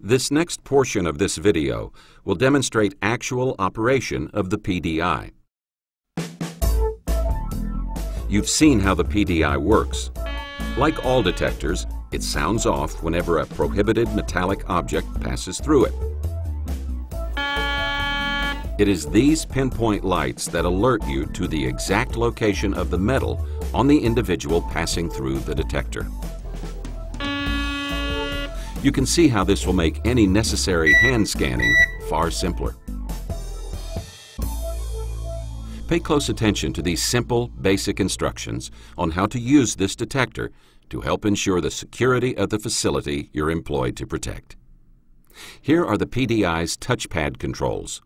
This next portion of this video will demonstrate actual operation of the PDI. You've seen how the PDI works. Like all detectors, it sounds off whenever a prohibited metallic object passes through it. It is these pinpoint lights that alert you to the exact location of the metal on the individual passing through the detector. You can see how this will make any necessary hand scanning far simpler. Pay close attention to these simple, basic instructions on how to use this detector to help ensure the security of the facility you're employed to protect. Here are the PDI's touchpad controls.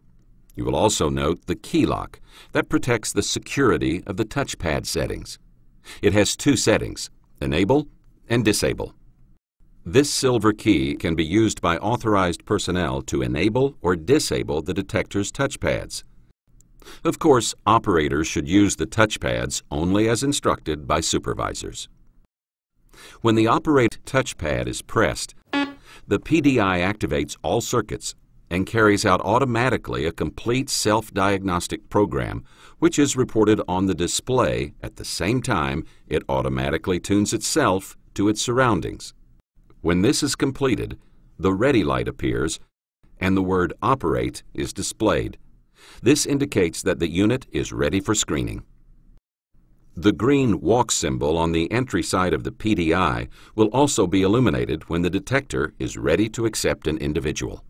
You will also note the key lock that protects the security of the touchpad settings. It has two settings, enable and disable. This silver key can be used by authorized personnel to enable or disable the detector's touchpads. Of course, operators should use the touchpads only as instructed by supervisors. When the operate touchpad is pressed, the PDI activates all circuits and carries out automatically a complete self-diagnostic program, which is reported on the display at the same time it automatically tunes itself to its surroundings. When this is completed, the ready light appears and the word operate is displayed. This indicates that the unit is ready for screening. The green walk symbol on the entry side of the PDI will also be illuminated when the detector is ready to accept an individual.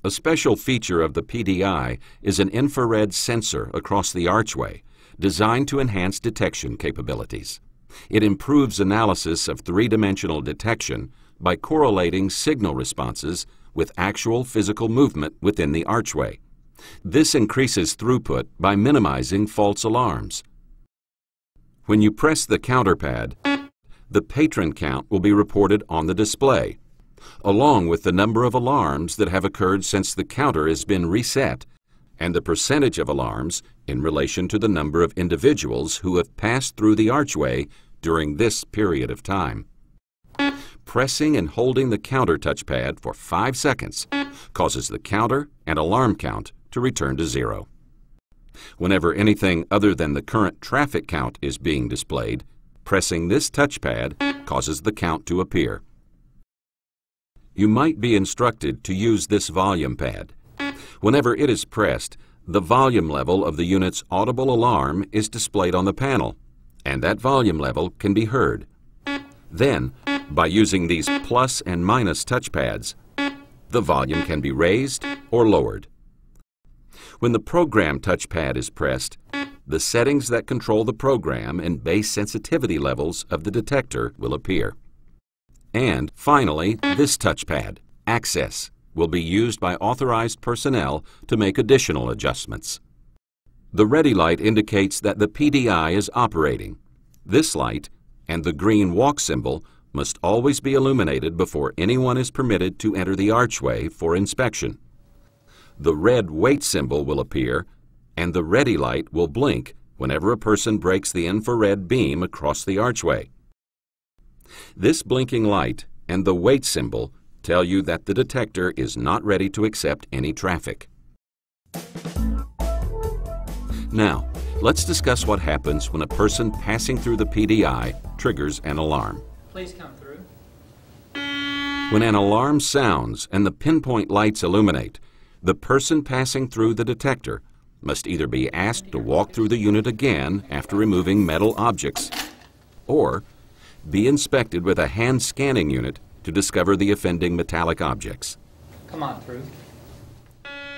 A special feature of the PDI is an infrared sensor across the archway designed to enhance detection capabilities. It improves analysis of three-dimensional detection by correlating signal responses with actual physical movement within the archway. This increases throughput by minimizing false alarms. When you press the counter pad, the patron count will be reported on the display, along with the number of alarms that have occurred since the counter has been reset and the percentage of alarms in relation to the number of individuals who have passed through the archway during this period of time. Pressing and holding the counter touchpad for 5 seconds causes the counter and alarm count to return to 0. Whenever anything other than the current traffic count is being displayed, pressing this touchpad causes the count to appear. You might be instructed to use this volume pad. Whenever it is pressed, the volume level of the unit's audible alarm is displayed on the panel, and that volume level can be heard. Then, by using these plus and minus touchpads, the volume can be raised or lowered. When the program touchpad is pressed, the settings that control the program and base sensitivity levels of the detector will appear. And finally, this touchpad, access, will be used by authorized personnel to make additional adjustments. The ready light indicates that the PDI is operating. This light and the green walk symbol must always be illuminated before anyone is permitted to enter the archway for inspection. The red wait symbol will appear and the ready light will blink whenever a person breaks the infrared beam across the archway. This blinking light and the wait symbol tell you that the detector is not ready to accept any traffic. Now, let's discuss what happens when a person passing through the PDI triggers an alarm. Please come through. When an alarm sounds and the pinpoint lights illuminate, the person passing through the detector must either be asked to walk through the unit again after removing metal objects, or be inspected with a hand scanning unit to discover the offending metallic objects. Come on through.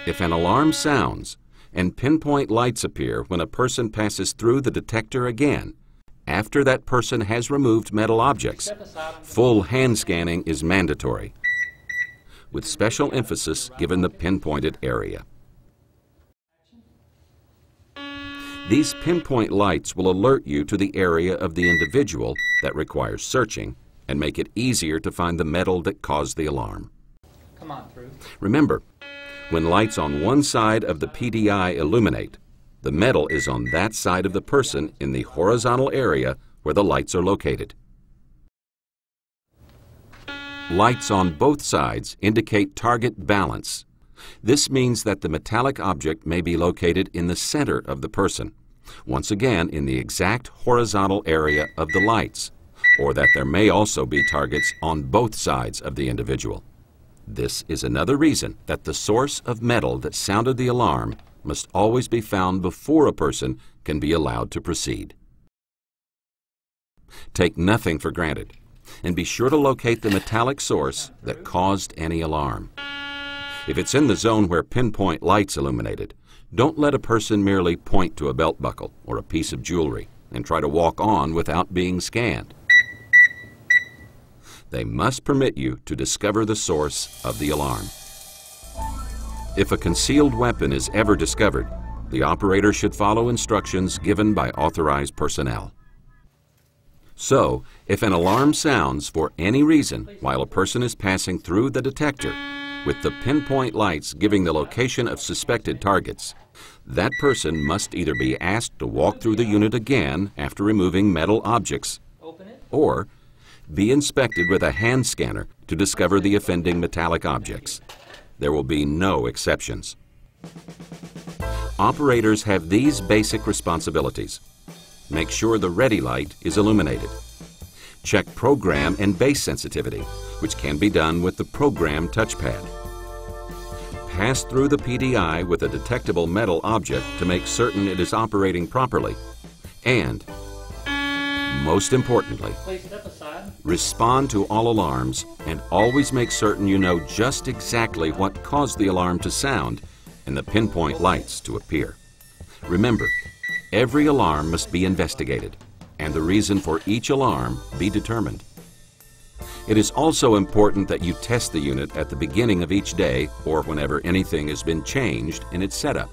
If an alarm sounds and pinpoint lights appear when a person passes through the detector again, after that person has removed metal objects, full hand scanning is mandatory, with special emphasis given the pinpointed area. These pinpoint lights will alert you to the area of the individual that requires searching and make it easier to find the metal that caused the alarm. Come on through. Remember, when lights on one side of the PDI illuminate, the metal is on that side of the person in the horizontal area where the lights are located. Lights on both sides indicate target balance. This means that the metallic object may be located in the center of the person, once again in the exact horizontal area of the lights, or that there may also be targets on both sides of the individual. This is another reason that the source of metal that sounded the alarm must always be found before a person can be allowed to proceed. Take nothing for granted, and be sure to locate the metallic source that caused any alarm. If it's in the zone where pinpoint lights illuminated, don't let a person merely point to a belt buckle or a piece of jewelry and try to walk on without being scanned. They must permit you to discover the source of the alarm. If a concealed weapon is ever discovered, the operator should follow instructions given by authorized personnel. So, if an alarm sounds for any reason while a person is passing through the detector, with the pinpoint lights giving the location of suspected targets, that person must either be asked to walk through the unit again after removing metal objects, or be inspected with a hand scanner to discover the offending metallic objects. There will be no exceptions. Operators have these basic responsibilities. Make sure the ready light is illuminated. Check program and base sensitivity, which can be done with the program touchpad. Pass through the PDI with a detectable metal object to make certain it is operating properly. And, most importantly, respond to all alarms and always make certain you know just exactly what caused the alarm to sound and the pinpoint lights to appear. Remember, every alarm must be investigated and the reason for each alarm be determined. It is also important that you test the unit at the beginning of each day or whenever anything has been changed in its setup.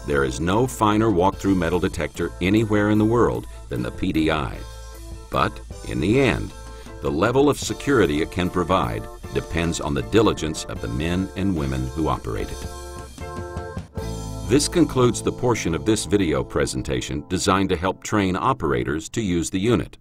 There is no finer walk-through metal detector anywhere in the world than the PDI. But, in the end, the level of security it can provide depends on the diligence of the men and women who operate it. This concludes the portion of this video presentation designed to help train operators to use the unit.